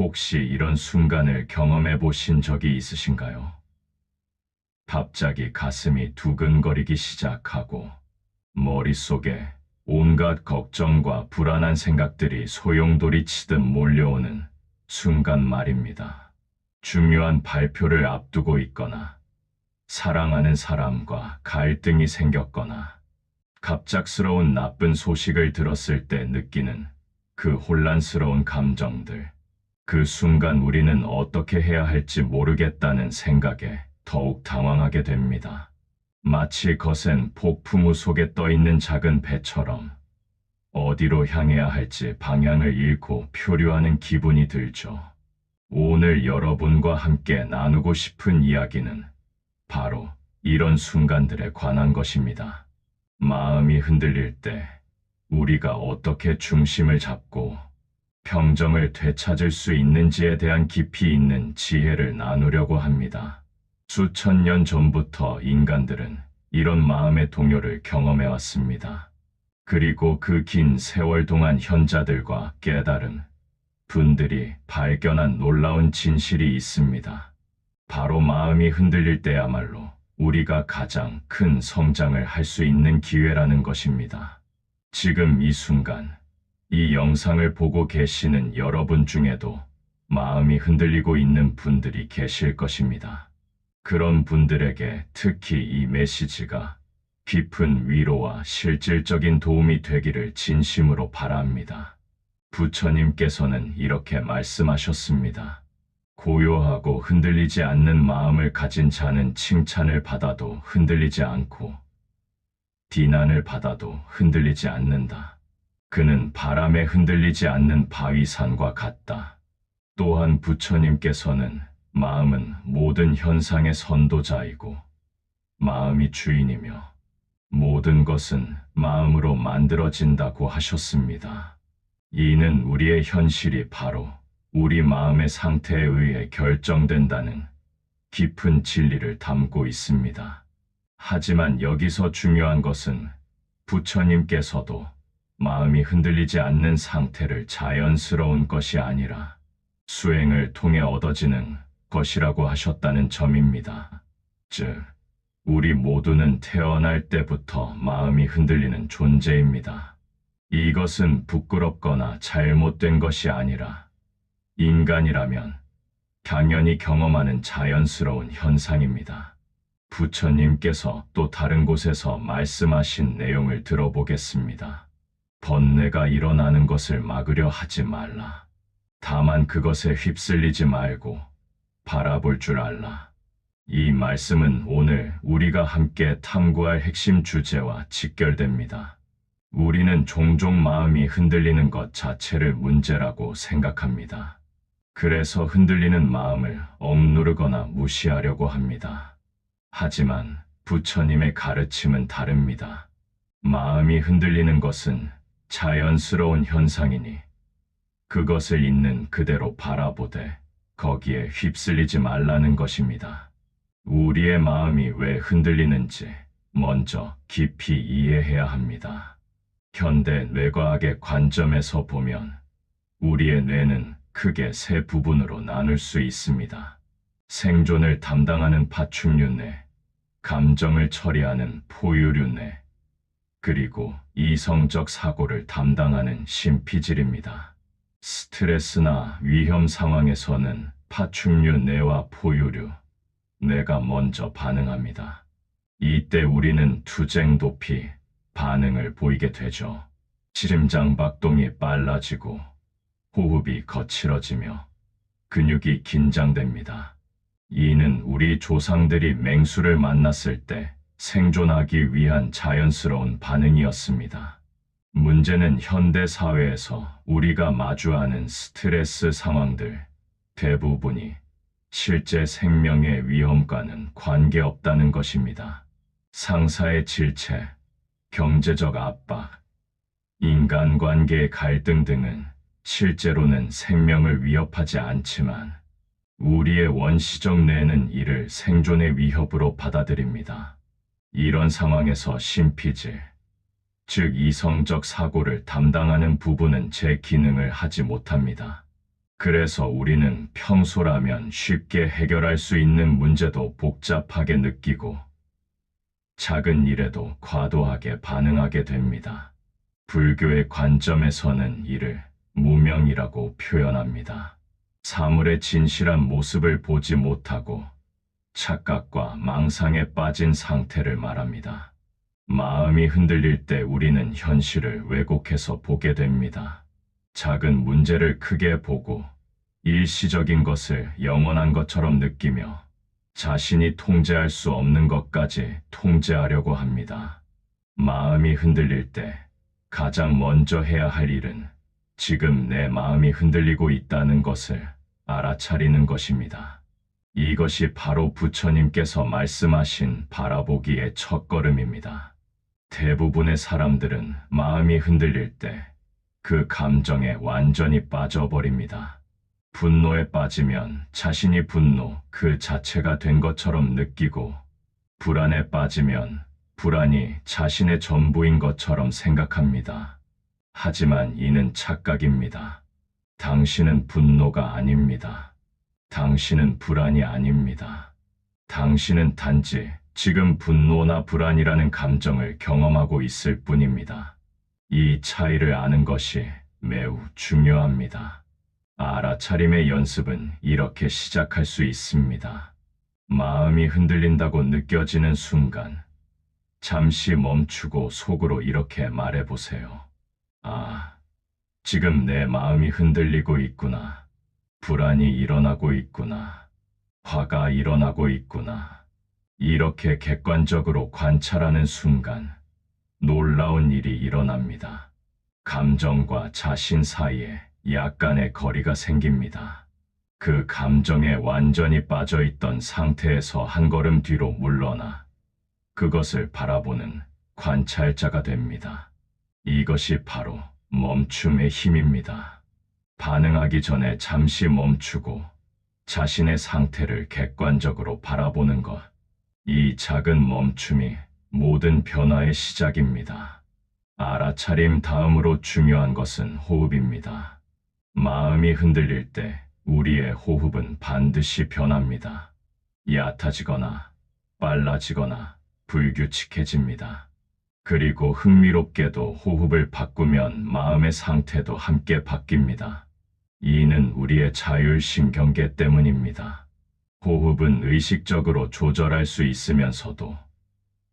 혹시 이런 순간을 경험해 보신 적이 있으신가요? 갑자기 가슴이 두근거리기 시작하고 머릿속에 온갖 걱정과 불안한 생각들이 소용돌이치듯 몰려오는 순간 말입니다. 중요한 발표를 앞두고 있거나 사랑하는 사람과 갈등이 생겼거나 갑작스러운 나쁜 소식을 들었을 때 느끼는 그 혼란스러운 감정들. 그 순간 우리는 어떻게 해야 할지 모르겠다는 생각에 더욱 당황하게 됩니다. 마치 거센 폭풍우 속에 떠있는 작은 배처럼 어디로 향해야 할지 방향을 잃고 표류하는 기분이 들죠. 오늘 여러분과 함께 나누고 싶은 이야기는 바로 이런 순간들에 관한 것입니다. 마음이 흔들릴 때 우리가 어떻게 중심을 잡고 평정을 되찾을 수 있는지에 대한 깊이 있는 지혜를 나누려고 합니다. 수천 년 전부터 인간들은 이런 마음의 동요를 경험해 왔습니다. 그리고 그 긴 세월 동안 현자들과 깨달은 분들이 발견한 놀라운 진실이 있습니다. 바로 마음이 흔들릴 때야말로 우리가 가장 큰 성장을 할 수 있는 기회라는 것입니다. 지금 이 순간, 이 영상을 보고 계시는 여러분 중에도 마음이 흔들리고 있는 분들이 계실 것입니다. 그런 분들에게 특히 이 메시지가 깊은 위로와 실질적인 도움이 되기를 진심으로 바랍니다. 부처님께서는 이렇게 말씀하셨습니다. 고요하고 흔들리지 않는 마음을 가진 자는 칭찬을 받아도 흔들리지 않고 비난을 받아도 흔들리지 않는다. 그는 바람에 흔들리지 않는 바위산과 같다. 또한 부처님께서는 마음은 모든 현상의 선도자이고 마음이 주인이며 모든 것은 마음으로 만들어진다고 하셨습니다. 이는 우리의 현실이 바로 우리 마음의 상태에 의해 결정된다는 깊은 진리를 담고 있습니다. 하지만 여기서 중요한 것은 부처님께서도 마음이 흔들리지 않는 상태를 자연스러운 것이 아니라 수행을 통해 얻어지는 것이라고 하셨다는 점입니다. 즉, 우리 모두는 태어날 때부터 마음이 흔들리는 존재입니다. 이것은 부끄럽거나 잘못된 것이 아니라 인간이라면 당연히 경험하는 자연스러운 현상입니다. 부처님께서 또 다른 곳에서 말씀하신 내용을 들어보겠습니다. 번뇌가 일어나는 것을 막으려 하지 말라. 다만 그것에 휩쓸리지 말고 바라볼 줄 알라. 이 말씀은 오늘 우리가 함께 탐구할 핵심 주제와 직결됩니다. 우리는 종종 마음이 흔들리는 것 자체를 문제라고 생각합니다. 그래서 흔들리는 마음을 억누르거나 무시하려고 합니다. 하지만 부처님의 가르침은 다릅니다. 마음이 흔들리는 것은 자연스러운 현상이니 그것을 있는 그대로 바라보되 거기에 휩쓸리지 말라는 것입니다. 우리의 마음이 왜 흔들리는지 먼저 깊이 이해해야 합니다. 현대 뇌과학의 관점에서 보면 우리의 뇌는 크게 세 부분으로 나눌 수 있습니다. 생존을 담당하는 파충류 뇌, 감정을 처리하는 포유류 뇌, 그리고 이성적 사고를 담당하는 심피질입니다. 스트레스나 위험 상황에서는 파충류 뇌와 포유류 뇌가 먼저 반응합니다. 이때 우리는 투쟁 도피 반응을 보이게 되죠. 심장 박동이 빨라지고 호흡이 거칠어지며 근육이 긴장됩니다. 이는 우리 조상들이 맹수를 만났을 때 생존하기 위한 자연스러운 반응이었습니다. 문제는 현대 사회에서 우리가 마주하는 스트레스 상황들 대부분이 실제 생명의 위험과는 관계없다는 것입니다. 상사의 질책, 경제적 압박, 인간관계의 갈등 등은 실제로는 생명을 위협하지 않지만 우리의 원시적 뇌는 이를 생존의 위협으로 받아들입니다. 이런 상황에서 심피질, 즉 이성적 사고를 담당하는 부분은 제 기능을 하지 못합니다. 그래서 우리는 평소라면 쉽게 해결할 수 있는 문제도 복잡하게 느끼고 작은 일에도 과도하게 반응하게 됩니다. 불교의 관점에서는 이를 무명이라고 표현합니다. 사물의 진실한 모습을 보지 못하고 착각과 망상에 빠진 상태를 말합니다. 마음이 흔들릴 때 우리는 현실을 왜곡해서 보게 됩니다. 작은 문제를 크게 보고 일시적인 것을 영원한 것처럼 느끼며 자신이 통제할 수 없는 것까지 통제하려고 합니다. 마음이 흔들릴 때 가장 먼저 해야 할 일은 지금 내 마음이 흔들리고 있다는 것을 알아차리는 것입니다. 이것이 바로 부처님께서 말씀하신 바라보기의 첫걸음입니다. 대부분의 사람들은 마음이 흔들릴 때 그 감정에 완전히 빠져버립니다. 분노에 빠지면 자신이 분노 그 자체가 된 것처럼 느끼고, 불안에 빠지면 불안이 자신의 전부인 것처럼 생각합니다. 하지만 이는 착각입니다. 당신은 분노가 아닙니다. 당신은 불안이 아닙니다. 당신은 단지 지금 분노나 불안이라는 감정을 경험하고 있을 뿐입니다. 이 차이를 아는 것이 매우 중요합니다. 알아차림의 연습은 이렇게 시작할 수 있습니다. 마음이 흔들린다고 느껴지는 순간, 잠시 멈추고 속으로 이렇게 말해보세요. 아, 지금 내 마음이 흔들리고 있구나. 불안이 일어나고 있구나. 화가 일어나고 있구나. 이렇게 객관적으로 관찰하는 순간, 놀라운 일이 일어납니다. 감정과 자신 사이에 약간의 거리가 생깁니다. 그 감정에 완전히 빠져있던 상태에서 한 걸음 뒤로 물러나 그것을 바라보는 관찰자가 됩니다. 이것이 바로 멈춤의 힘입니다. 반응하기 전에 잠시 멈추고 자신의 상태를 객관적으로 바라보는 것. 이 작은 멈춤이 모든 변화의 시작입니다. 알아차림 다음으로 중요한 것은 호흡입니다. 마음이 흔들릴 때 우리의 호흡은 반드시 변합니다. 얕아지거나 빨라지거나 불규칙해집니다. 그리고 흥미롭게도 호흡을 바꾸면 마음의 상태도 함께 바뀝니다. 이는 우리의 자율신경계 때문입니다. 호흡은 의식적으로 조절할 수 있으면서도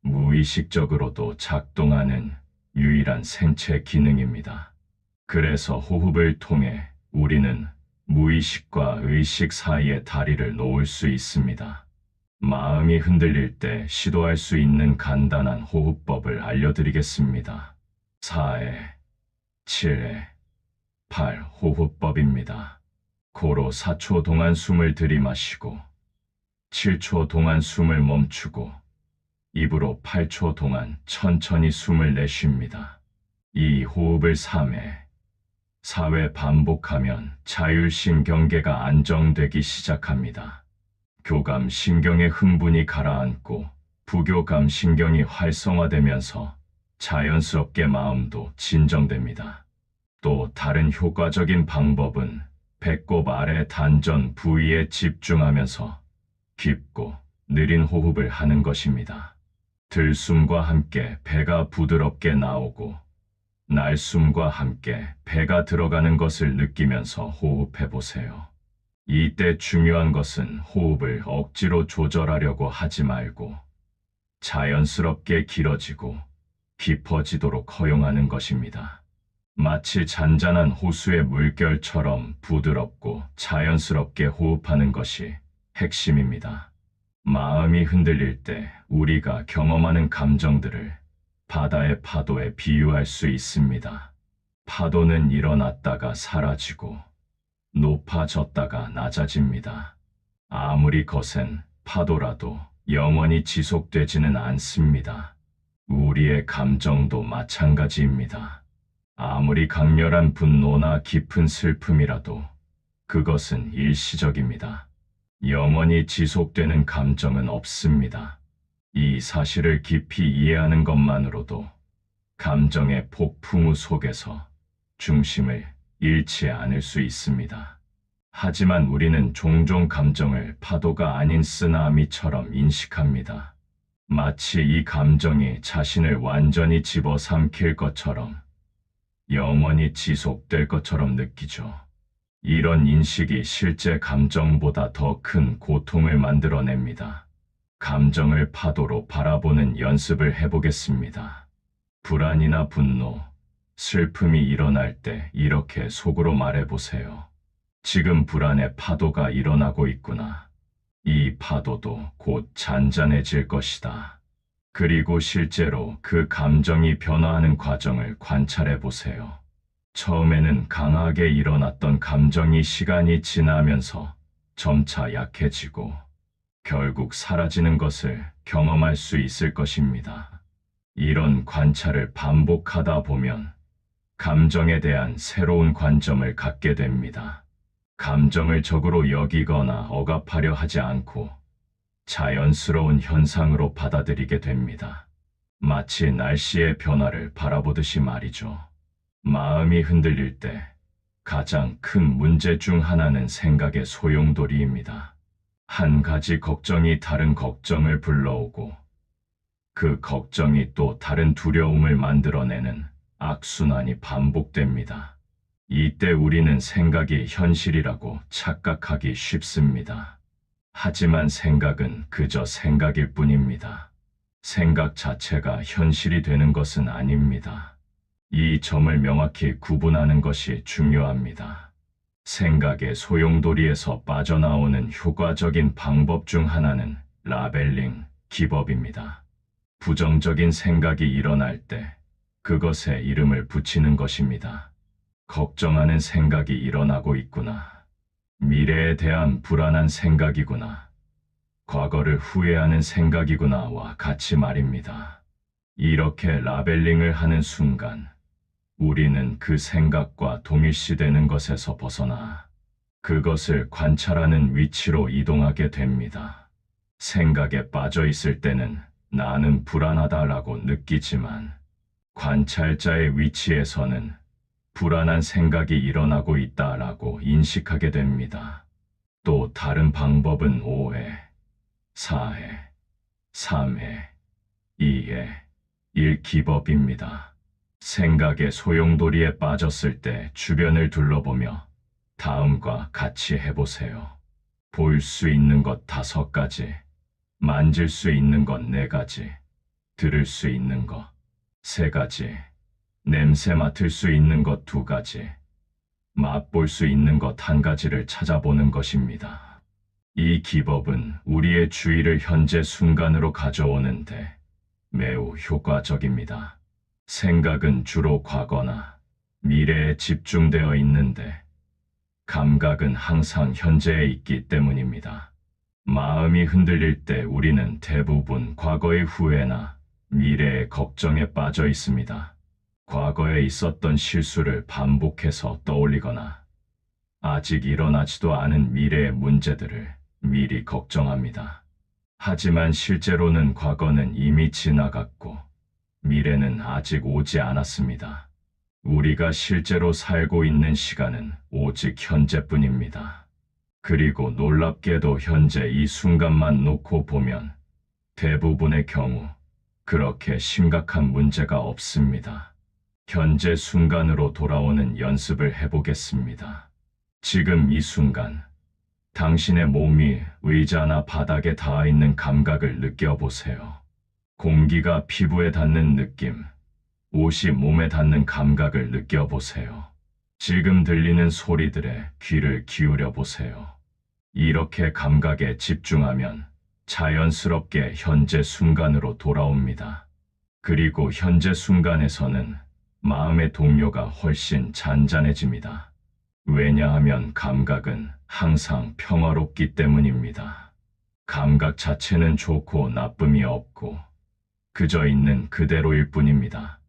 무의식적으로도 작동하는 유일한 생체 기능입니다. 그래서 호흡을 통해 우리는 무의식과 의식 사이에 다리를 놓을 수 있습니다. 마음이 흔들릴 때 시도할 수 있는 간단한 호흡법을 알려드리겠습니다. 4회, 7회, 8 호흡법입니다. 코로 4초 동안 숨을 들이마시고 7초 동안 숨을 멈추고 입으로 8초 동안 천천히 숨을 내쉽니다. 이 호흡을 3회, 4회 반복하면 자율신경계가 안정되기 시작합니다. 교감신경의 흥분이 가라앉고 부교감신경이 활성화되면서 자연스럽게 마음도 진정됩니다. 또 다른 효과적인 방법은 배꼽 아래 단전 부위에 집중하면서 깊고 느린 호흡을 하는 것입니다. 들숨과 함께 배가 부드럽게 나오고 날숨과 함께 배가 들어가는 것을 느끼면서 호흡해 보세요. 이때 중요한 것은 호흡을 억지로 조절하려고 하지 말고 자연스럽게 길어지고 깊어지도록 허용하는 것입니다. 마치 잔잔한 호수의 물결처럼 부드럽고 자연스럽게 호흡하는 것이 핵심입니다. 마음이 흔들릴 때 우리가 경험하는 감정들을 바다의 파도에 비유할 수 있습니다. 파도는 일어났다가 사라지고 높아졌다가 낮아집니다. 아무리 거센 파도라도 영원히 지속되지는 않습니다. 우리의 감정도 마찬가지입니다. 아무리 강렬한 분노나 깊은 슬픔이라도 그것은 일시적입니다. 영원히 지속되는 감정은 없습니다. 이 사실을 깊이 이해하는 것만으로도 감정의 폭풍우 속에서 중심을 잃지 않을 수 있습니다. 하지만 우리는 종종 감정을 파도가 아닌 쓰나미처럼 인식합니다. 마치 이 감정이 자신을 완전히 집어삼킬 것처럼, 영원히 지속될 것처럼 느끼죠. 이런 인식이 실제 감정보다 더 큰 고통을 만들어냅니다. 감정을 파도로 바라보는 연습을 해보겠습니다. 불안이나 분노, 슬픔이 일어날 때 이렇게 속으로 말해보세요. 지금 불안의 파도가 일어나고 있구나. 이 파도도 곧 잔잔해질 것이다. 그리고 실제로 그 감정이 변화하는 과정을 관찰해 보세요. 처음에는 강하게 일어났던 감정이 시간이 지나면서 점차 약해지고 결국 사라지는 것을 경험할 수 있을 것입니다. 이런 관찰을 반복하다 보면 감정에 대한 새로운 관점을 갖게 됩니다. 감정을 적으로 여기거나 억압하려 하지 않고 자연스러운 현상으로 받아들이게 됩니다. 마치 날씨의 변화를 바라보듯이 말이죠. 마음이 흔들릴 때 가장 큰 문제 중 하나는 생각의 소용돌이입니다. 한 가지 걱정이 다른 걱정을 불러오고 그 걱정이 또 다른 두려움을 만들어내는 악순환이 반복됩니다. 이때 우리는 생각이 현실이라고 착각하기 쉽습니다. 하지만 생각은 그저 생각일 뿐입니다. 생각 자체가 현실이 되는 것은 아닙니다. 이 점을 명확히 구분하는 것이 중요합니다. 생각의 소용돌이에서 빠져나오는 효과적인 방법 중 하나는 라벨링 기법입니다. 부정적인 생각이 일어날 때 그것에 이름을 붙이는 것입니다. 걱정하는 생각이 일어나고 있구나. 미래에 대한 불안한 생각이구나. 과거를 후회하는 생각이구나와 같이 말입니다. 이렇게 라벨링을 하는 순간 우리는 그 생각과 동일시되는 것에서 벗어나 그것을 관찰하는 위치로 이동하게 됩니다. 생각에 빠져 있을 때는 나는 불안하다라고 느끼지만 관찰자의 위치에서는 불안한 생각이 일어나고 있다라고 인식하게 됩니다. 또 다른 방법은 5회, 4회, 3회, 2회, 1 기법입니다. 생각의 소용돌이에 빠졌을 때 주변을 둘러보며 다음과 같이 해보세요. 볼 수 있는 것 5가지, 만질 수 있는 것 4가지, 들을 수 있는 것 3가지, 냄새 맡을 수 있는 것 2가지, 맛볼 수 있는 것 1가지를 찾아보는 것입니다. 이 기법은 우리의 주의를 현재 순간으로 가져오는데 매우 효과적입니다. 생각은 주로 과거나 미래에 집중되어 있는데 감각은 항상 현재에 있기 때문입니다. 마음이 흔들릴 때 우리는 대부분 과거의 후회나 미래의 걱정에 빠져 있습니다. 과거에 있었던 실수를 반복해서 떠올리거나 아직 일어나지도 않은 미래의 문제들을 미리 걱정합니다. 하지만 실제로는 과거는 이미 지나갔고 미래는 아직 오지 않았습니다. 우리가 실제로 살고 있는 시간은 오직 현재뿐입니다. 그리고 놀랍게도 현재 이 순간만 놓고 보면 대부분의 경우 그렇게 심각한 문제가 없습니다. 현재 순간으로 돌아오는 연습을 해보겠습니다. 지금 이 순간, 당신의 몸이 의자나 바닥에 닿아 있는 감각을 느껴보세요. 공기가 피부에 닿는 느낌, 옷이 몸에 닿는 감각을 느껴보세요. 지금 들리는 소리들에 귀를 기울여 보세요. 이렇게 감각에 집중하면 자연스럽게 현재 순간으로 돌아옵니다. 그리고 현재 순간에서는 마음의 동요가 훨씬 잔잔해집니다. 왜냐하면 감각은 항상 평화롭기 때문입니다. 감각 자체는 좋고 나쁨이 없고 그저 있는 그대로일 뿐입니다.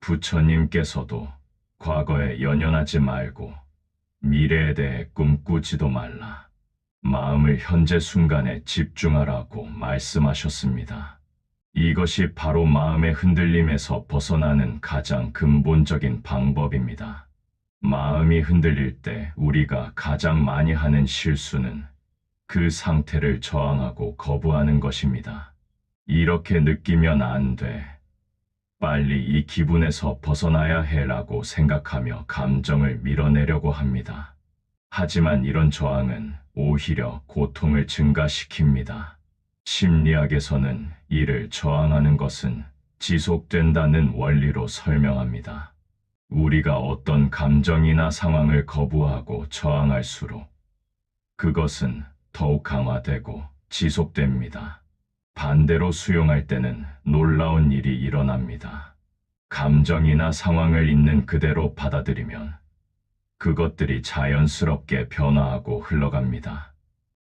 부처님께서도 과거에 연연하지 말고 미래에 대해 꿈꾸지도 말라. 마음을 현재 순간에 집중하라고 말씀하셨습니다. 이것이 바로 마음의 흔들림에서 벗어나는 가장 근본적인 방법입니다. 마음이 흔들릴 때 우리가 가장 많이 하는 실수는 그 상태를 저항하고 거부하는 것입니다. 이렇게 느끼면 안 돼. 빨리 이 기분에서 벗어나야 해라고 생각하며 감정을 밀어내려고 합니다. 하지만 이런 저항은 오히려 고통을 증가시킵니다. 심리학에서는 이를 저항하는 것은 지속된다는 원리로 설명합니다. 우리가 어떤 감정이나 상황을 거부하고 저항할수록 그것은 더욱 강화되고 지속됩니다. 반대로 수용할 때는 놀라운 일이 일어납니다. 감정이나 상황을 있는 그대로 받아들이면 그것들이 자연스럽게 변화하고 흘러갑니다.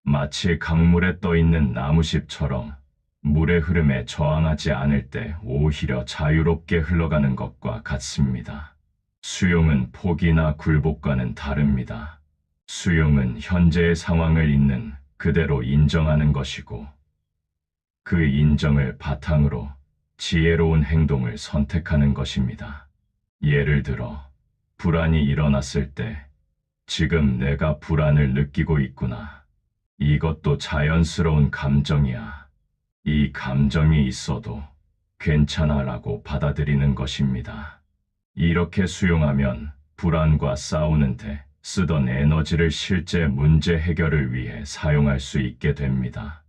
마치 강물에 떠있는 나무잎처럼 물의 흐름에 저항하지 않을 때 오히려 자유롭게 흘러가는 것과 같습니다. 수용은 포기나 굴복과는 다릅니다. 수용은 현재의 상황을 있는 그대로 인정하는 것이고 그 인정을 바탕으로 지혜로운 행동을 선택하는 것입니다. 예를 들어 불안이 일어났을 때 지금 내가 불안을 느끼고 있구나. 이것도 자연스러운 감정이야. 이 감정이 있어도 괜찮아라고 받아들이는 것입니다. 이렇게 수용하면 불안과 싸우는데 쓰던 에너지를 실제 문제 해결을 위해 사용할 수 있게 됩니다.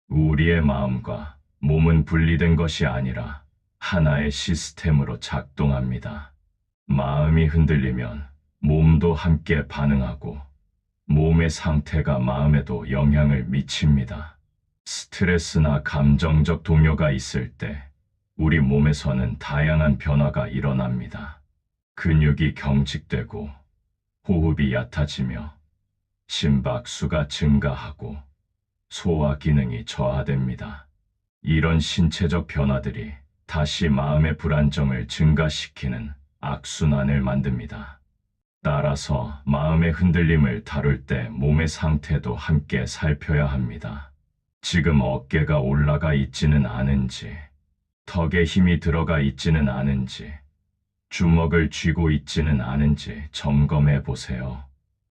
우리의 마음과 몸은 분리된 것이 아니라 하나의 시스템으로 작동합니다. 마음이 흔들리면 몸도 함께 반응하고 몸의 상태가 마음에도 영향을 미칩니다. 스트레스나 감정적 동요가 있을 때 우리 몸에서는 다양한 변화가 일어납니다. 근육이 경직되고 호흡이 얕아지며 심박수가 증가하고 소화 기능이 저하됩니다. 이런 신체적 변화들이 다시 마음의 불안정을 증가시키는 악순환을 만듭니다. 따라서 마음의 흔들림을 다룰 때 몸의 상태도 함께 살펴야 합니다. 지금 어깨가 올라가 있지는 않은지, 턱에 힘이 들어가 있지는 않은지, 주먹을 쥐고 있지는 않은지 점검해 보세요.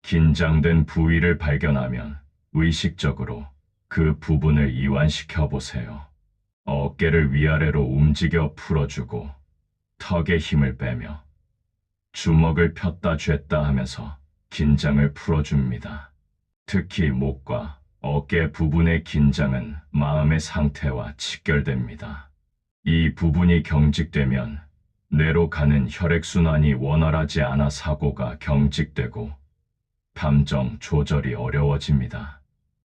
긴장된 부위를 발견하면 의식적으로 그 부분을 이완시켜 보세요. 어깨를 위아래로 움직여 풀어주고 턱에 힘을 빼며 주먹을 폈다 쥐었다 하면서 긴장을 풀어줍니다. 특히 목과 어깨 부분의 긴장은 마음의 상태와 직결됩니다. 이 부분이 경직되면 뇌로 가는 혈액순환이 원활하지 않아 사고가 경직되고 감정 조절이 어려워집니다.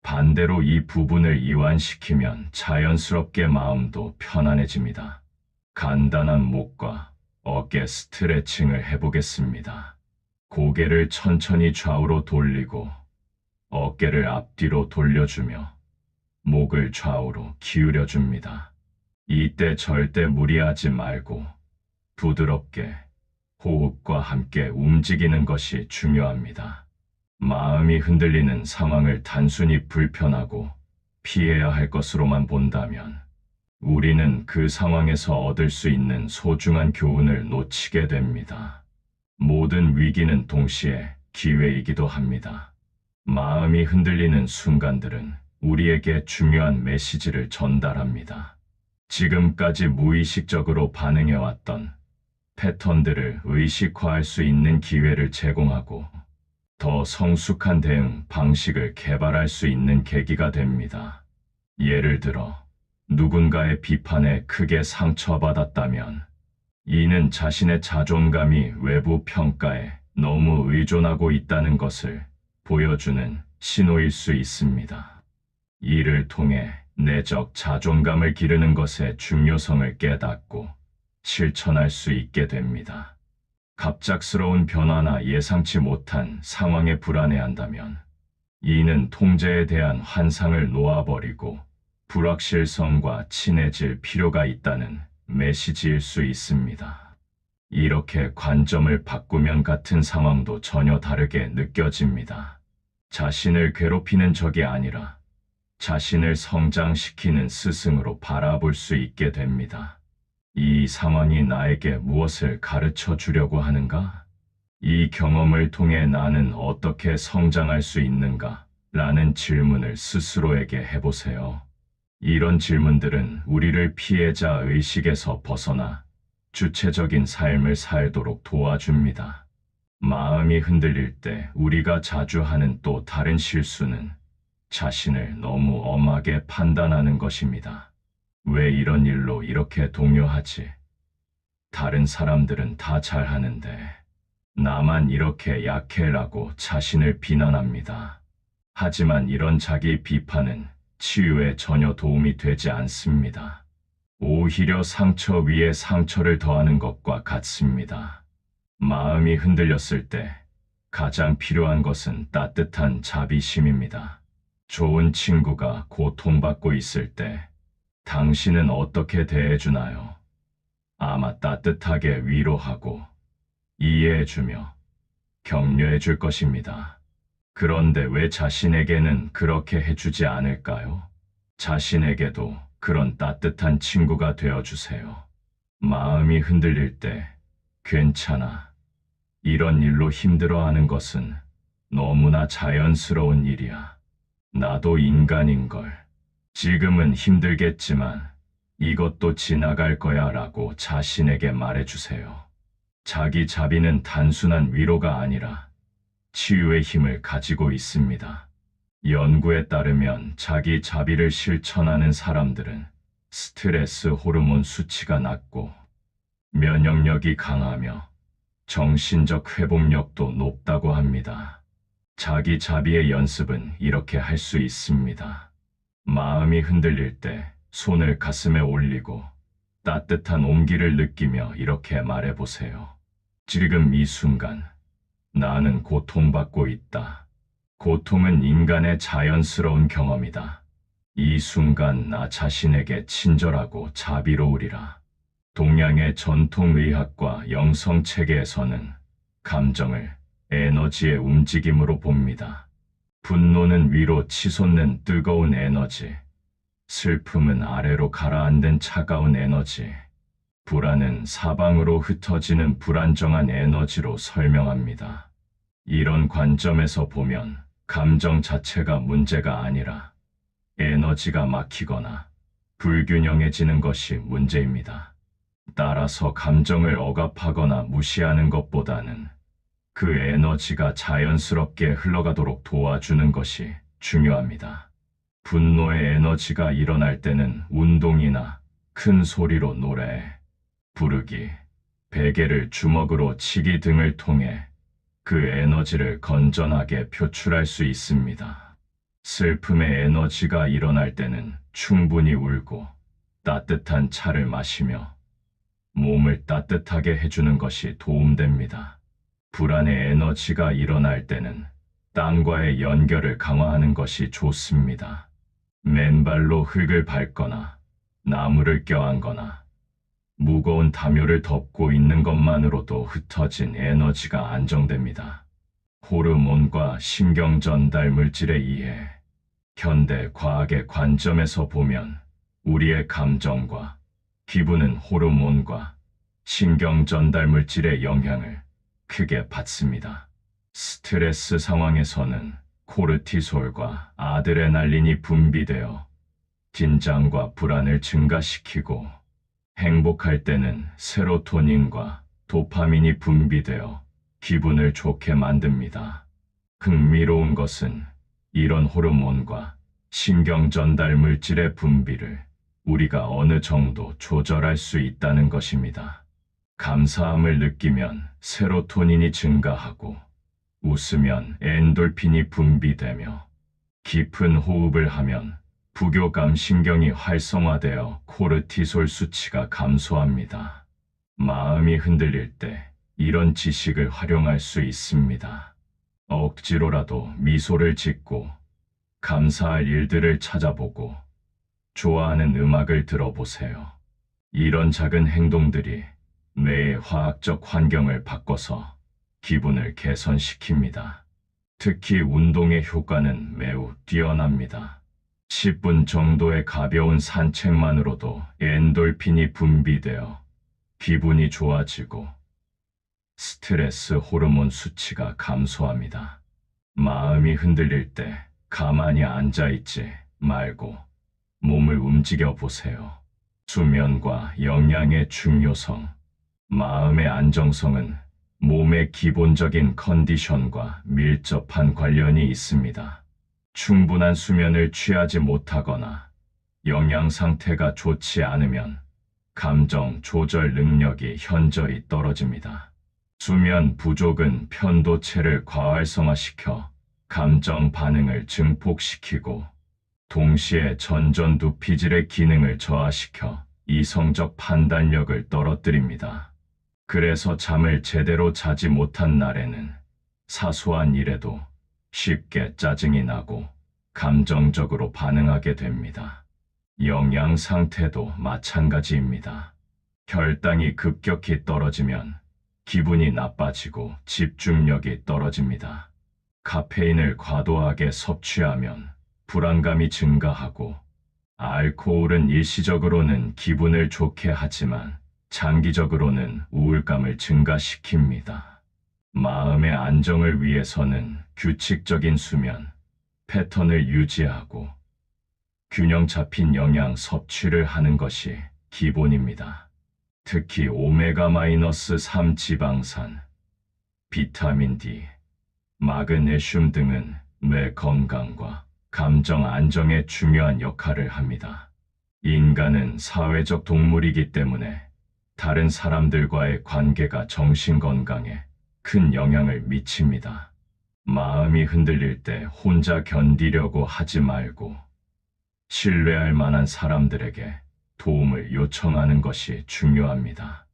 반대로 이 부분을 이완시키면 자연스럽게 마음도 편안해집니다. 간단한 목과 어깨 스트레칭을 해보겠습니다. 고개를 천천히 좌우로 돌리고 어깨를 앞뒤로 돌려주며 목을 좌우로 기울여줍니다. 이때 절대 무리하지 말고 부드럽게 호흡과 함께 움직이는 것이 중요합니다. 마음이 흔들리는 상황을 단순히 불편하고 피해야 할 것으로만 본다면 우리는 그 상황에서 얻을 수 있는 소중한 교훈을 놓치게 됩니다. 모든 위기는 동시에 기회이기도 합니다. 마음이 흔들리는 순간들은 우리에게 중요한 메시지를 전달합니다. 지금까지 무의식적으로 반응해왔던 패턴들을 의식화할 수 있는 기회를 제공하고 더 성숙한 대응 방식을 개발할 수 있는 계기가 됩니다. 예를 들어 누군가의 비판에 크게 상처받았다면 이는 자신의 자존감이 외부 평가에 너무 의존하고 있다는 것을 보여주는 신호일 수 있습니다. 이를 통해 내적 자존감을 기르는 것의 중요성을 깨닫고 실천할 수 있게 됩니다. 갑작스러운 변화나 예상치 못한 상황에 불안해한다면 이는 통제에 대한 환상을 놓아버리고 불확실성과 친해질 필요가 있다는 메시지일 수 있습니다. 이렇게 관점을 바꾸면 같은 상황도 전혀 다르게 느껴집니다. 자신을 괴롭히는 적이 아니라 자신을 성장시키는 스승으로 바라볼 수 있게 됩니다. 이 상황이 나에게 무엇을 가르쳐 주려고 하는가? 이 경험을 통해 나는 어떻게 성장할 수 있는가? 라는 질문을 스스로에게 해보세요. 이런 질문들은 우리를 피해자 의식에서 벗어나 주체적인 삶을 살도록 도와줍니다. 마음이 흔들릴 때 우리가 자주 하는 또 다른 실수는 자신을 너무 엄하게 판단하는 것입니다. 왜 이런 일로 이렇게 동요하지? 다른 사람들은 다 잘하는데 나만 이렇게 약해라고 자신을 비난합니다. 하지만 이런 자기 비판은 치유에 전혀 도움이 되지 않습니다. 오히려 상처 위에 상처를 더하는 것과 같습니다. 마음이 흔들렸을 때 가장 필요한 것은 따뜻한 자비심입니다. 좋은 친구가 고통받고 있을 때 당신은 어떻게 대해주나요? 아마 따뜻하게 위로하고 이해해주며 격려해줄 것입니다. 그런데 왜 자신에게는 그렇게 해주지 않을까요? 자신에게도 그런 따뜻한 친구가 되어주세요. 마음이 흔들릴 때 괜찮아. 이런 일로 힘들어하는 것은 너무나 자연스러운 일이야. 나도 인간인걸. 지금은 힘들겠지만 이것도 지나갈 거야 라고 자신에게 말해주세요. 자기 자비는 단순한 위로가 아니라 치유의 힘을 가지고 있습니다. 연구에 따르면 자기 자비를 실천하는 사람들은 스트레스 호르몬 수치가 낮고 면역력이 강하며 정신적 회복력도 높다고 합니다. 자기 자비의 연습은 이렇게 할 수 있습니다. 마음이 흔들릴 때 손을 가슴에 올리고 따뜻한 온기를 느끼며 이렇게 말해보세요. 지금 이 순간 나는 고통받고 있다. 고통은 인간의 자연스러운 경험이다. 이 순간 나 자신에게 친절하고 자비로우리라. 동양의 전통의학과 영성체계에서는 감정을 에너지의 움직임으로 봅니다. 분노는 위로 치솟는 뜨거운 에너지, 슬픔은 아래로 가라앉는 차가운 에너지, 불안은 사방으로 흩어지는 불안정한 에너지로 설명합니다. 이런 관점에서 보면 감정 자체가 문제가 아니라 에너지가 막히거나 불균형해지는 것이 문제입니다. 따라서 감정을 억압하거나 무시하는 것보다는 그 에너지가 자연스럽게 흘러가도록 도와주는 것이 중요합니다. 분노의 에너지가 일어날 때는 운동이나 큰 소리로 노래, 부르기, 베개를 주먹으로 치기 등을 통해 그 에너지를 건전하게 표출할 수 있습니다. 슬픔의 에너지가 일어날 때는 충분히 울고 따뜻한 차를 마시며 몸을 따뜻하게 해주는 것이 도움됩니다. 불안의 에너지가 일어날 때는 땅과의 연결을 강화하는 것이 좋습니다. 맨발로 흙을 밟거나 나무를 껴안거나 무거운 담요를 덮고 있는 것만으로도 흩어진 에너지가 안정됩니다. 호르몬과 신경 전달 물질의 이해. 현대 과학의 관점에서 보면 우리의 감정과 기분은 호르몬과 신경 전달 물질의 영향을 크게 받습니다. 스트레스 상황에서는 코르티솔과 아드레날린이 분비되어 긴장과 불안을 증가시키고 행복할 때는 세로토닌과 도파민이 분비되어 기분을 좋게 만듭니다. 흥미로운 것은 이런 호르몬과 신경 전달 물질의 분비를 우리가 어느 정도 조절할 수 있다는 것입니다. 감사함을 느끼면 세로토닌이 증가하고 웃으면 엔돌핀이 분비되며 깊은 호흡을 하면 부교감 신경이 활성화되어 코르티솔 수치가 감소합니다. 마음이 흔들릴 때 이런 지식을 활용할 수 있습니다. 억지로라도 미소를 짓고 감사할 일들을 찾아보고 좋아하는 음악을 들어보세요. 이런 작은 행동들이 뇌의 화학적 환경을 바꿔서 기분을 개선시킵니다. 특히 운동의 효과는 매우 뛰어납니다. 10분 정도의 가벼운 산책만으로도 엔돌핀이 분비되어 기분이 좋아지고 스트레스 호르몬 수치가 감소합니다. 마음이 흔들릴 때 가만히 앉아있지 말고 몸을 움직여 보세요. 수면과 영양의 중요성, 마음의 안정성은 몸의 기본적인 컨디션과 밀접한 관련이 있습니다. 충분한 수면을 취하지 못하거나 영양 상태가 좋지 않으면 감정 조절 능력이 현저히 떨어집니다. 수면 부족은 편도체를 과활성화시켜 감정 반응을 증폭시키고 동시에 전전두피질의 기능을 저하시켜 이성적 판단력을 떨어뜨립니다. 그래서 잠을 제대로 자지 못한 날에는 사소한 일에도 쉽게 짜증이 나고 감정적으로 반응하게 됩니다. 영양 상태도 마찬가지입니다. 혈당이 급격히 떨어지면 기분이 나빠지고 집중력이 떨어집니다. 카페인을 과도하게 섭취하면 불안감이 증가하고 알코올은 일시적으로는 기분을 좋게 하지만 장기적으로는 우울감을 증가시킵니다. 마음의 안정을 위해서는 규칙적인 수면 패턴을 유지하고 균형 잡힌 영양 섭취를 하는 것이 기본입니다. 특히 오메가-3 지방산, 비타민 D, 마그네슘 등은 뇌 건강과 감정 안정에 중요한 역할을 합니다. 인간은 사회적 동물이기 때문에 다른 사람들과의 관계가 정신 건강에 큰 영향을 미칩니다. 마음이 흔들릴 때 혼자 견디려고 하지 말고 신뢰할 만한 사람들에게 도움을 요청하는 것이 중요합니다.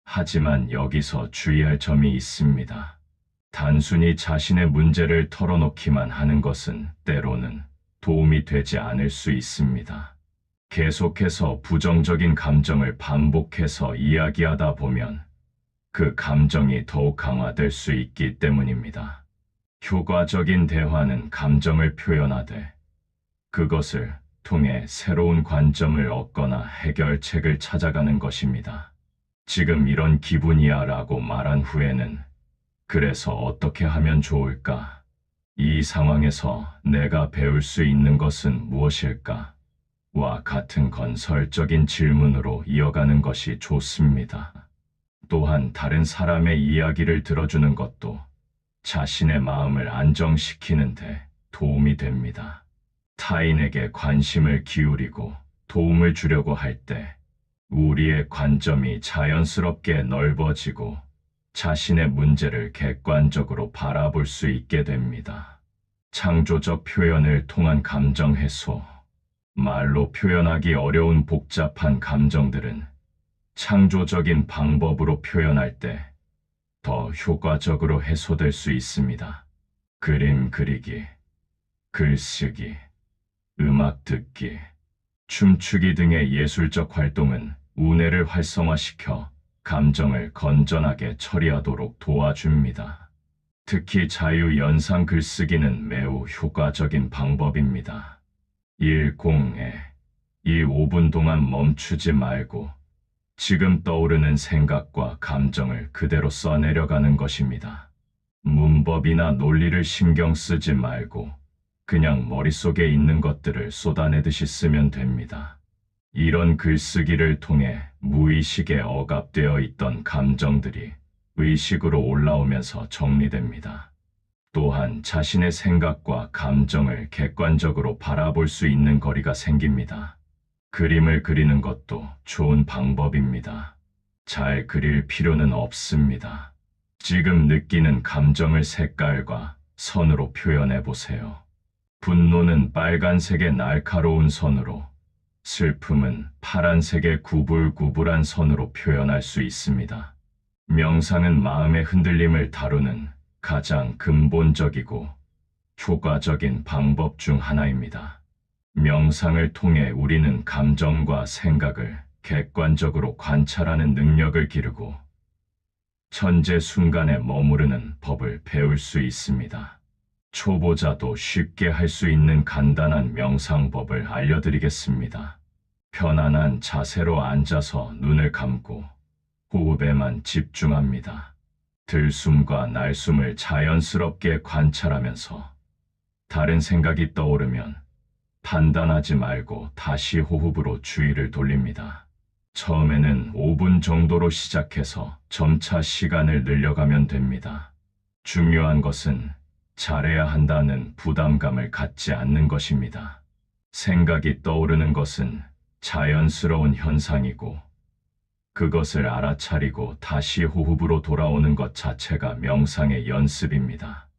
하지만 여기서 주의할 점이 있습니다. 단순히 자신의 문제를 털어놓기만 하는 것은 때로는 도움이 되지 않을 수 있습니다. 계속해서 부정적인 감정을 반복해서 이야기하다 보면 그 감정이 더욱 강화될 수 있기 때문입니다. 효과적인 대화는 감정을 표현하되 그것을 통해 새로운 관점을 얻거나 해결책을 찾아가는 것입니다. 지금 이런 기분이야 라고 말한 후에는 그래서 어떻게 하면 좋을까? 이 상황에서 내가 배울 수 있는 것은 무엇일까? 와 같은 건설적인 질문으로 이어가는 것이 좋습니다. 또한 다른 사람의 이야기를 들어주는 것도 자신의 마음을 안정시키는 데 도움이 됩니다. 타인에게 관심을 기울이고 도움을 주려고 할 때 우리의 관점이 자연스럽게 넓어지고 자신의 문제를 객관적으로 바라볼 수 있게 됩니다. 창조적 표현을 통한 감정 해소. 말로 표현하기 어려운 복잡한 감정들은 창조적인 방법으로 표현할 때 더 효과적으로 해소될 수 있습니다. 그림 그리기, 글쓰기, 음악 듣기, 춤추기 등의 예술적 활동은 우뇌를 활성화시켜 감정을 건전하게 처리하도록 도와줍니다. 특히 자유연상 글쓰기는 매우 효과적인 방법입니다. 1공에 이 5분 동안 멈추지 말고 지금 떠오르는 생각과 감정을 그대로 써내려가는 것입니다. 문법이나 논리를 신경 쓰지 말고 그냥 머릿속에 있는 것들을 쏟아내듯이 쓰면 됩니다. 이런 글쓰기를 통해 무의식에 억압되어 있던 감정들이 의식으로 올라오면서 정리됩니다. 또한 자신의 생각과 감정을 객관적으로 바라볼 수 있는 거리가 생깁니다. 그림을 그리는 것도 좋은 방법입니다. 잘 그릴 필요는 없습니다. 지금 느끼는 감정을 색깔과 선으로 표현해 보세요. 분노는 빨간색의 날카로운 선으로, 슬픔은 파란색의 구불구불한 선으로 표현할 수 있습니다. 명상은 마음의 흔들림을 다루는 가장 근본적이고 효과적인 방법 중 하나입니다. 명상을 통해 우리는 감정과 생각을 객관적으로 관찰하는 능력을 기르고 현재 순간에 머무르는 법을 배울 수 있습니다. 초보자도 쉽게 할 수 있는 간단한 명상법을 알려드리겠습니다. 편안한 자세로 앉아서 눈을 감고 호흡에만 집중합니다. 들숨과 날숨을 자연스럽게 관찰하면서 다른 생각이 떠오르면 판단하지 말고 다시 호흡으로 주의를 돌립니다. 처음에는 5분 정도로 시작해서 점차 시간을 늘려가면 됩니다. 중요한 것은 잘해야 한다는 부담감을 갖지 않는 것입니다. 생각이 떠오르는 것은 자연스러운 현상이고 그것을 알아차리고 다시 호흡으로 돌아오는 것 자체가 명상의 연습입니다.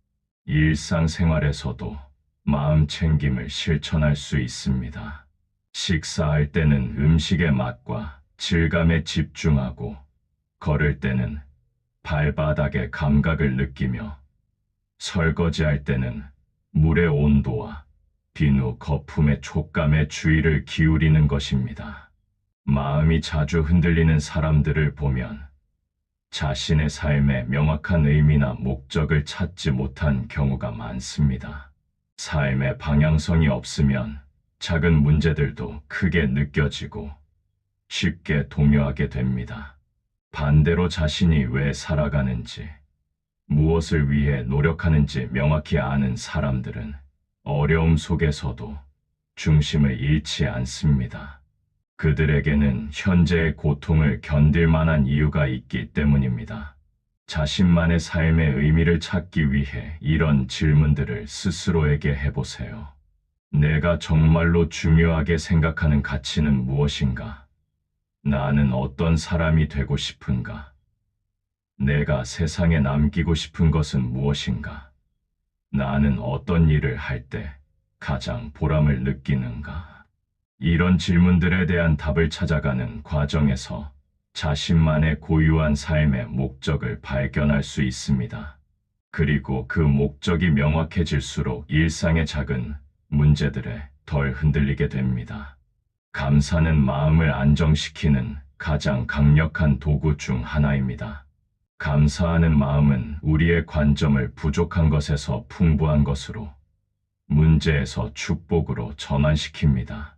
일상생활에서도 마음 챙김을 실천할 수 있습니다. 식사할 때는 음식의 맛과 질감에 집중하고 걸을 때는 발바닥의 감각을 느끼며 설거지할 때는 물의 온도와 비누 거품의 촉감에 주의를 기울이는 것입니다. 마음이 자주 흔들리는 사람들을 보면 자신의 삶에 명확한 의미나 목적을 찾지 못한 경우가 많습니다. 삶의 방향성이 없으면 작은 문제들도 크게 느껴지고 쉽게 동요하게 됩니다. 반대로 자신이 왜 살아가는지, 무엇을 위해 노력하는지 명확히 아는 사람들은 어려움 속에서도 중심을 잃지 않습니다. 그들에게는 현재의 고통을 견딜 만한 이유가 있기 때문입니다. 자신만의 삶의 의미를 찾기 위해 이런 질문들을 스스로에게 해보세요. 내가 정말로 중요하게 생각하는 가치는 무엇인가? 나는 어떤 사람이 되고 싶은가? 내가 세상에 남기고 싶은 것은 무엇인가? 나는 어떤 일을 할 때 가장 보람을 느끼는가? 이런 질문들에 대한 답을 찾아가는 과정에서 자신만의 고유한 삶의 목적을 발견할 수 있습니다. 그리고 그 목적이 명확해질수록 일상의 작은 문제들에 덜 흔들리게 됩니다. 감사는 마음을 안정시키는 가장 강력한 도구 중 하나입니다. 감사하는 마음은 우리의 관점을 부족한 것에서 풍부한 것으로, 문제에서 축복으로 전환시킵니다.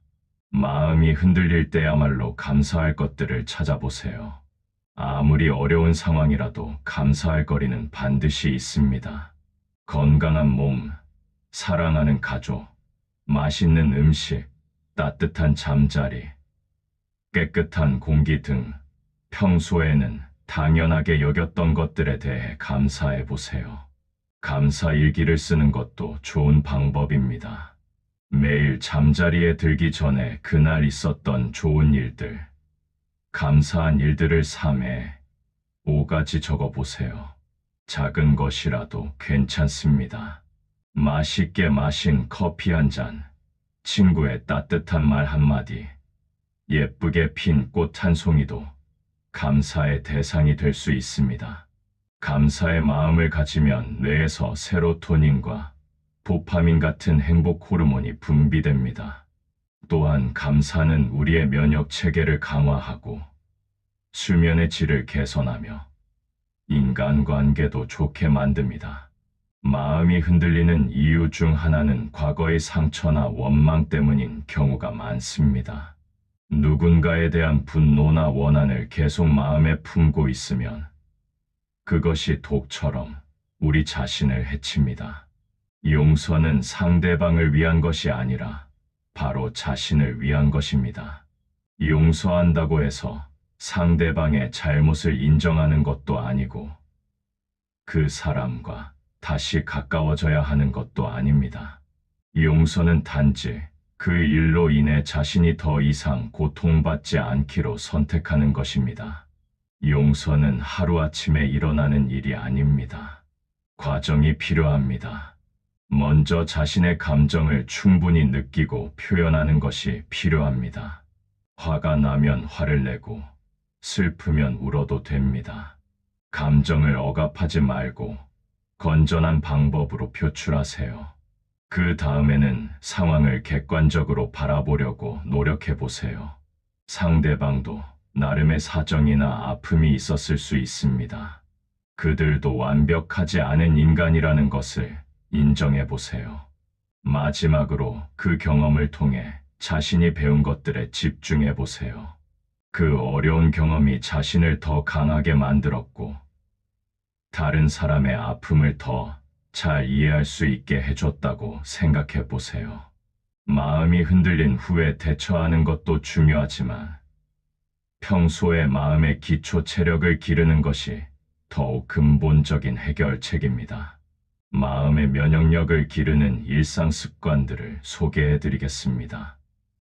마음이 흔들릴 때야말로 감사할 것들을 찾아보세요. 아무리 어려운 상황이라도 감사할 거리는 반드시 있습니다. 건강한 몸, 사랑하는 가족, 맛있는 음식, 따뜻한 잠자리, 깨끗한 공기 등 평소에는 당연하게 여겼던 것들에 대해 감사해 보세요. 감사 일기를 쓰는 것도 좋은 방법입니다. 매일 잠자리에 들기 전에 그날 있었던 좋은 일들, 감사한 일들을 3회, 5가지 적어보세요. 작은 것이라도 괜찮습니다. 맛있게 마신 커피 한 잔, 친구의 따뜻한 말 한마디, 예쁘게 핀 꽃 한 송이도 감사의 대상이 될 수 있습니다. 감사의 마음을 가지면 뇌에서 세로토닌과 도파민 같은 행복 호르몬이 분비됩니다. 또한 감사는 우리의 면역 체계를 강화하고 수면의 질을 개선하며 인간관계도 좋게 만듭니다. 마음이 흔들리는 이유 중 하나는 과거의 상처나 원망 때문인 경우가 많습니다. 누군가에 대한 분노나 원한을 계속 마음에 품고 있으면 그것이 독처럼 우리 자신을 해칩니다. 용서는 상대방을 위한 것이 아니라 바로 자신을 위한 것입니다. 용서한다고 해서 상대방의 잘못을 인정하는 것도 아니고 그 사람과 다시 가까워져야 하는 것도 아닙니다. 용서는 단지 그 일로 인해 자신이 더 이상 고통받지 않기로 선택하는 것입니다. 용서는 하루아침에 일어나는 일이 아닙니다. 과정이 필요합니다. 먼저 자신의 감정을 충분히 느끼고 표현하는 것이 필요합니다. 화가 나면 화를 내고 슬프면 울어도 됩니다. 감정을 억압하지 말고 건전한 방법으로 표출하세요. 그 다음에는 상황을 객관적으로 바라보려고 노력해 보세요. 상대방도 나름의 사정이나 아픔이 있었을 수 있습니다. 그들도 완벽하지 않은 인간이라는 것을 인정해 보세요. 마지막으로 그 경험을 통해 자신이 배운 것들에 집중해 보세요. 그 어려운 경험이 자신을 더 강하게 만들었고 다른 사람의 아픔을 더 잘 이해할 수 있게 해줬다고 생각해 보세요. 마음이 흔들린 후에 대처하는 것도 중요하지만 평소에 마음의 기초 체력을 기르는 것이 더욱 근본적인 해결책입니다. 마음의 면역력을 기르는 일상 습관들을 소개해 드리겠습니다.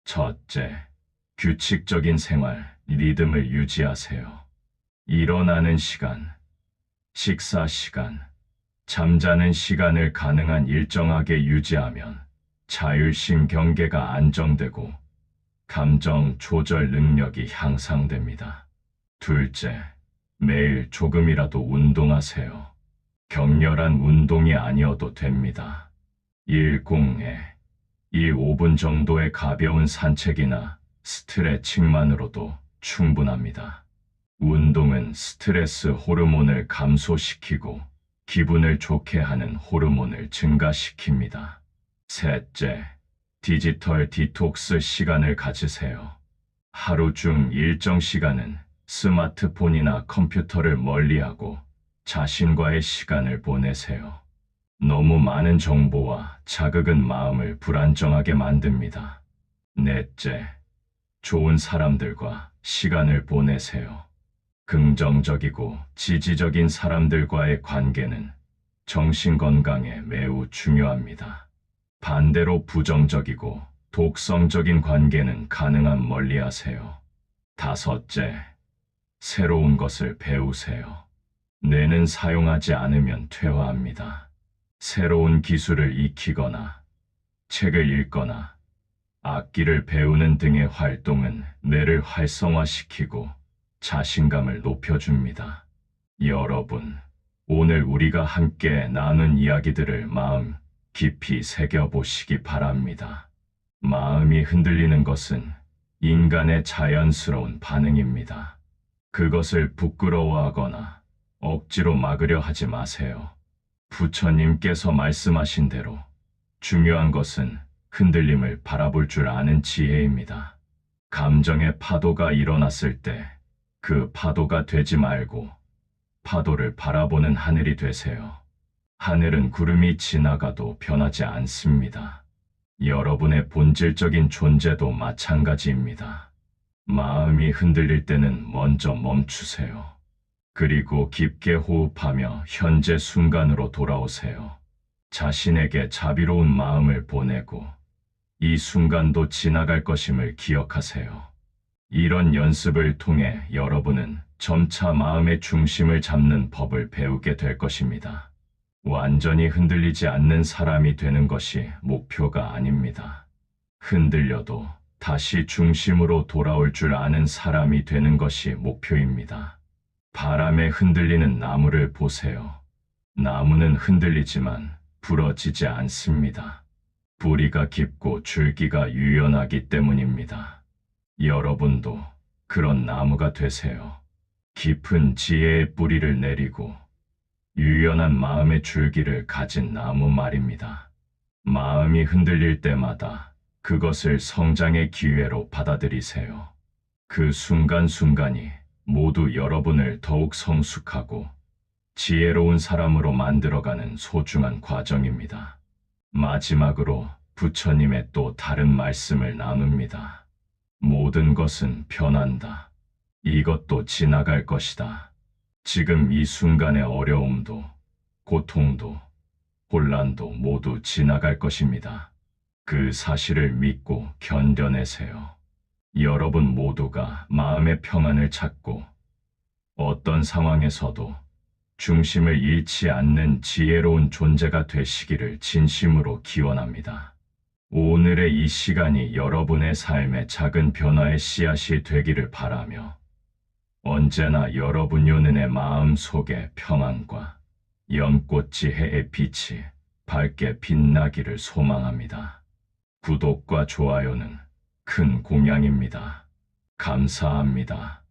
첫째, 규칙적인 생활, 리듬을 유지하세요. 일어나는 시간, 식사 시간, 잠자는 시간을 가능한 일정하게 유지하면 자율심 경계가 안정되고 감정 조절 능력이 향상됩니다. 둘째, 매일 조금이라도 운동하세요. 격렬한 운동이 아니어도 됩니다. 1공에 5분 정도의 가벼운 산책이나 스트레칭만으로도 충분합니다. 운동은 스트레스 호르몬을 감소시키고 기분을 좋게 하는 호르몬을 증가시킵니다. 셋째, 디지털 디톡스 시간을 가지세요. 하루 중 일정 시간은 스마트폰이나 컴퓨터를 멀리하고 자신과의 시간을 보내세요. 너무 많은 정보와 자극은 마음을 불안정하게 만듭니다. 넷째, 좋은 사람들과 시간을 보내세요. 긍정적이고 지지적인 사람들과의 관계는 정신 건강에 매우 중요합니다. 반대로 부정적이고 독성적인 관계는 가능한 멀리하세요. 다섯째, 새로운 것을 배우세요. 뇌는 사용하지 않으면 퇴화합니다. 새로운 기술을 익히거나 책을 읽거나 악기를 배우는 등의 활동은 뇌를 활성화시키고 자신감을 높여줍니다. 여러분, 오늘 우리가 함께 나눈 이야기들을 마음 깊이 새겨보시기 바랍니다. 마음이 흔들리는 것은 인간의 자연스러운 반응입니다. 그것을 부끄러워하거나 억지로 막으려 하지 마세요. 부처님께서 말씀하신 대로 중요한 것은 흔들림을 바라볼 줄 아는 지혜입니다. 감정의 파도가 일어났을 때 그 파도가 되지 말고 파도를 바라보는 하늘이 되세요. 하늘은 구름이 지나가도 변하지 않습니다. 여러분의 본질적인 존재도 마찬가지입니다. 마음이 흔들릴 때는 먼저 멈추세요. 그리고 깊게 호흡하며 현재 순간으로 돌아오세요. 자신에게 자비로운 마음을 보내고 이 순간도 지나갈 것임을 기억하세요. 이런 연습을 통해 여러분은 점차 마음의 중심을 잡는 법을 배우게 될 것입니다. 완전히 흔들리지 않는 사람이 되는 것이 목표가 아닙니다. 흔들려도 다시 중심으로 돌아올 줄 아는 사람이 되는 것이 목표입니다. 바람에 흔들리는 나무를 보세요. 나무는 흔들리지만 부러지지 않습니다. 뿌리가 깊고 줄기가 유연하기 때문입니다. 여러분도 그런 나무가 되세요. 깊은 지혜의 뿌리를 내리고 유연한 마음의 줄기를 가진 나무 말입니다. 마음이 흔들릴 때마다 그것을 성장의 기회로 받아들이세요. 그 순간순간이 모두 여러분을 더욱 성숙하고 지혜로운 사람으로 만들어가는 소중한 과정입니다. 마지막으로 부처님의 또 다른 말씀을 나눕니다. 모든 것은 변한다. 이것도 지나갈 것이다. 지금 이 순간의 어려움도, 고통도, 혼란도 모두 지나갈 것입니다. 그 사실을 믿고 견뎌내세요. 여러분 모두가 마음의 평안을 찾고 어떤 상황에서도 중심을 잃지 않는 지혜로운 존재가 되시기를 진심으로 기원합니다. 오늘의 이 시간이 여러분의 삶의 작은 변화의 씨앗이 되기를 바라며 언제나 여러분 요는의 마음 속에 평안과 연꽃 지혜의 빛이 밝게 빛나기를 소망합니다. 구독과 좋아요는 큰 공양입니다. 감사합니다.